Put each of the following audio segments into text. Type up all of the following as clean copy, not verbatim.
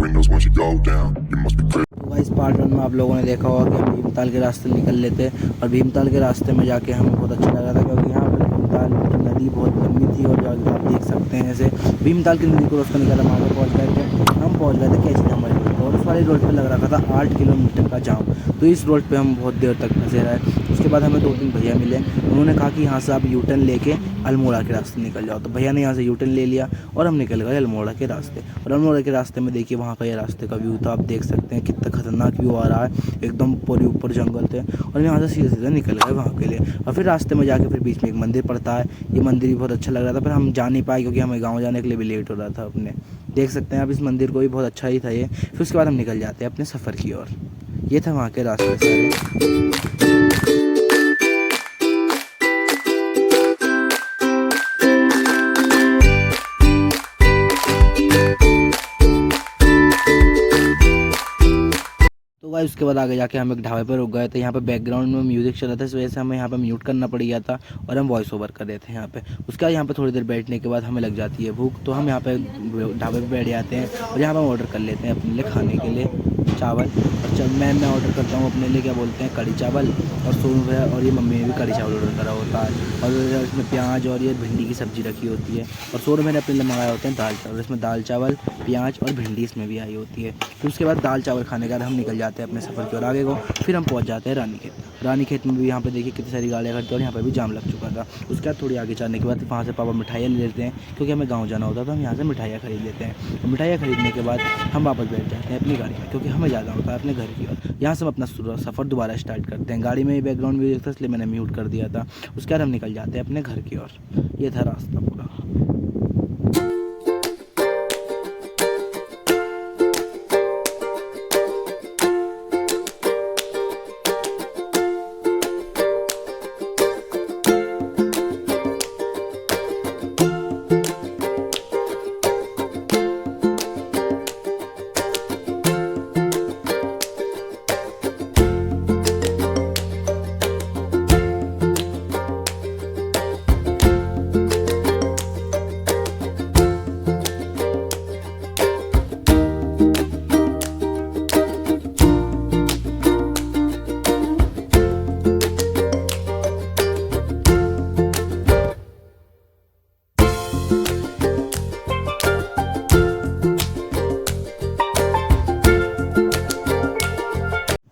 windows once you go down. You must be crazy. तो इस part 1 में आप लोगों ने देखा होगा कि हम भीमताल के रास्ते निकल लेते और भीमताल के रास्ते में जाके हमें बहुत अच्छा लगा था, क्योंकि यहाँ पर भीमताल की नदी बहुत लंबी थी और जाके आप देख सकते हैं ऐसे भीमताल की नदी को रास्ता निकाला। वहाँ पर पहुँच गए थे, हम पहुँच गए थे कैसे हमारे रोड पर, और उस वाली रोड पर लग रखा था 8 किलोमीटर का जाम। तो इस रोड पर हम बहुत देर तक फंसे रहे। उसके बाद हमें 2-3 भैया मिले, उन्होंने कहा कि यहाँ से आप यू टर्न लेके अल्मोड़ा के रास्ते निकल जाओ। तो भैया ने यहाँ से यू टर्न ले लिया और हम निकल गए अल्मोड़ा के रास्ते। और अल्मोड़ा के रास्ते में देखिए वहाँ का ये रास्ते का व्यू था, आप देख सकते हैं कितना खतरनाक व्यू आ रहा है, एकदम पूरे ऊपर जंगल थे। और यहाँ से सीधे सीधे निकल गए वहाँ के लिए। और फिर रास्ते में जाके फिर बीच में एक मंदिर पड़ता है, ये मंदिर भी बहुत अच्छा लग रहा था, पर हम जा नहीं पाए क्योंकि हमें गाँव जाने के लिए भी लेट हो रहा था अपने। देख सकते हैं आप इस मंदिर को भी, बहुत अच्छा ही था ये। फिर उसके बाद हम निकल जाते हैं अपने सफ़र की ओर। ये था वहाँ के रास्ते सारे। तो भाई उसके बाद आगे जाके हम एक ढाबे पर रुक गए थे। यहाँ पे बैकग्राउंड में म्यूज़िक चल रहा था, इस वजह से हमें यहाँ पे म्यूट करना पड़ गया था और हम वॉइस ओवर कर रहे थे यहाँ पे। उसके बाद यहाँ पे थोड़ी देर बैठने के बाद हमें लग जाती है भूख, तो हम यहाँ पे ढाबे पे बैठ जाते हैं और यहाँ पर हम ऑर्डर कर लेते हैं अपने लिए खाने के लिए चावल। और मैं ऑर्डर करता हूँ अपने लिए क्या बोलते हैं कढ़ी चावल, और सोनू भैया और ये मम्मी ने भी कढ़ी चावल ऑर्डर करा होता है। और इसमें प्याज और ये भिंडी की सब्ज़ी रखी होती है। और सोनू मैंने अपने लिए मंगाए होते हैं दाल चावल, इसमें दाल चावल प्याज और भिंडी इसमें भी आई होती है। फिर उसके बाद दाल चावल खाने के बाद हम निकल जाते हैं अपने सफ़र की ओर आगे को। फिर हम पहुंच जाते हैं रानीखेत में भी यहाँ पे देखिए कितनी सारी गाड़ियाँ खड़ी, और यहाँ पे भी जाम लग चुका था। उसके बाद थोड़ी आगे जाने के बाद वहाँ से पापा मिठाइयाँ ले लेते हैं, क्योंकि हमें गाँव जाना होता है, तो हम यहाँ से मिठाइयाँ खरीद लेते हैं। और मिठाइयाँ खरीदने के बाद हम वापस बैठ जाते हैं अपनी गाड़ी में, क्योंकि हमें जाना होता है अपने घर की ओर। यहाँ से हम अपना सफ़र दोबारा स्टार्ट करते हैं। गाड़ी में बैकग्राउंड म्यूजिक था इसलिए मैंने म्यूट कर दिया था। उसके बाद हम निकल जाते हैं अपने घर की ओर। ये था रास्ता पूरा।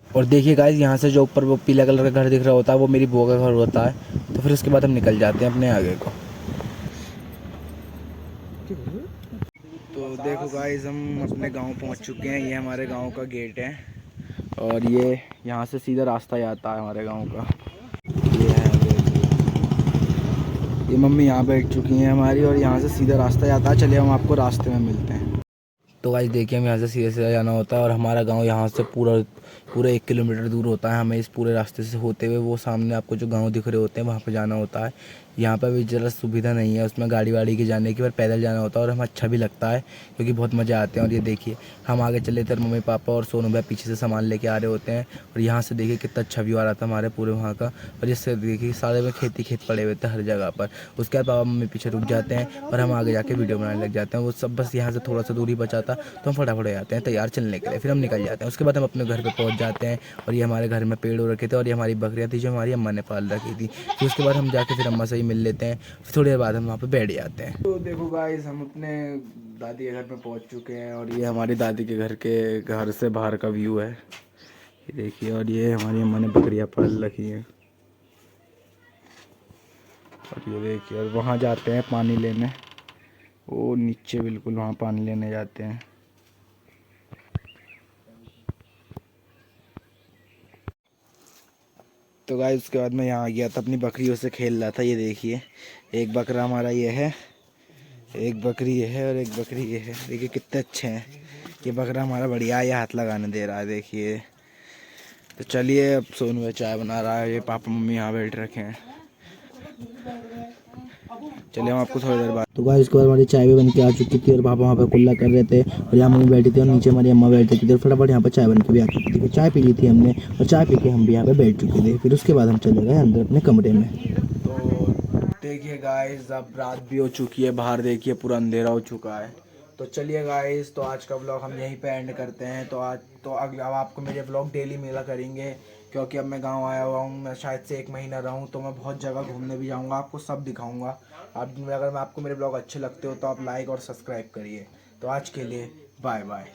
और देखिए गाइस, यहाँ से जो ऊपर वो पीला कलर का घर दिख रहा होता है वो मेरी बुआ का घर होता है। तो फिर उसके बाद हम निकल जाते हैं अपने आगे को। तो देखो गाइस, हम अपने गांव पहुंच चुके हैं। ये हमारे गांव का गेट है और ये यहाँ से सीधा रास्ता आता है हमारे गांव का। ये है, ये मम्मी यहाँ बैठ चुकी हैं हमारी, और यहाँ से सीधा रास्ता आता है। चलिए हम आपको रास्ते में मिलते हैं। तो गाइस देखिए, हम यहाँ से सीधे सीधा जाना होता है और हमारा गांव यहाँ से पूरा 1 किलोमीटर दूर होता है। हमें इस पूरे रास्ते से होते हुए वो सामने आपको जो गांव दिख रहे होते हैं वहाँ पे जाना होता है। यहाँ पर भी ज़रा सुविधा नहीं है उसमें गाड़ी वाड़ी के जाने की, पर पैदल जाना होता है और हमें अच्छा भी लगता है क्योंकि बहुत मज़ा आते हैं। और ये देखिए, हम आगे चले थे, मम्मी पापा और सोनू भाई पीछे से सामान लेके आ रहे होते हैं। और यहाँ से देखिए कितना अच्छा व्यू आ रहा था हमारे पूरे वहाँ का। और इससे देखिए सारे में खेत पड़े हुए थे हर जगह पर। उसके बाद पापा मम्मी पीछे रुक जाते हैं और हम आगे जाके वीडियो बनाने लग जाते हैं। वो सब बस यहाँ से थोड़ा सा दूरी बचा था, तो हम फटाफट हो जाते हैं तैयार चलने के लिए। फिर हम निकल जाते हैं। उसके बाद हम अपने घर पर पहुँच जाते हैं। और ये हमारे घर में पेड़ हो रखे थे और ये हमारी बकरियाँ थी जो हमारी अम्मा ने पाल रखी थी। फिर उसके बाद हम जाके फिर अम्मा से ही मिल लेते हैं। थोड़ी देर बाद हम वहाँ पे बैठ जाते हैं। तो देखो गाइस, हम अपने दादी के घर में पहुँच चुके हैं और ये हमारी दादी के घर से बाहर का व्यू है, ये देखिए। और ये हमारी अम्मा ने बकरियाँ पाल रखी हैं और ये देखिए। और वहाँ जाते हैं पानी लेने, वो नीचे बिल्कुल वहाँ पानी लेने जाते हैं। तो गाइस उसके बाद मैं यहाँ आ गया था, अपनी बकरियों से खेल रहा था। ये देखिए, एक बकरा हमारा ये है, एक बकरी ये है और एक बकरी ये है। देखिए कितने अच्छे हैं। ये बकरा हमारा बढ़िया, ये हाथ लगाने दे रहा है, देखिए। तो चलिए, अब सोनू भाई चाय बना रहा है, ये पापा मम्मी यहाँ बैठ रखे हैं। चलिए हम आपको थोड़ी देर बाद। तो गाइस उसके बाद हमारी चाय भी बन के आ चुकी थी और पापा वहाँ पे कुल्ला कर रहे थे और यहाँ मम्मी बैठी थी और नीचे हमारी अम्मा बैठी थी। तो फटाफट यहाँ पर चाय बन के भी आ चुकी थी। फिर चाय पी ली थी हमने और चाय पी के हम भी यहाँ पे बैठ चुके थे। फिर उसके बाद हम चले गए अंदर अपने कमरे में। तो देखिए गाइस, अब रात भी हो चुकी है, बाहर देखिए पूरा अंधेरा हो चुका है। तो चलिए गाइस, तो आज का व्लॉग हम यहीं पे एंड करते हैं। तो आज तो अगला अब आपको मेरे व्लॉग डेली मिला करेंगे, क्योंकि अब मैं गांव आया हुआ हूँ। मैं शायद से 1 महीना रहूँ, तो मैं बहुत जगह घूमने भी जाऊँगा, आपको सब दिखाऊँगा। आप अगर मैं आपको मेरे ब्लॉग अच्छे लगते हो तो आप लाइक और सब्सक्राइब करिए। तो आज के लिए बाय बाय।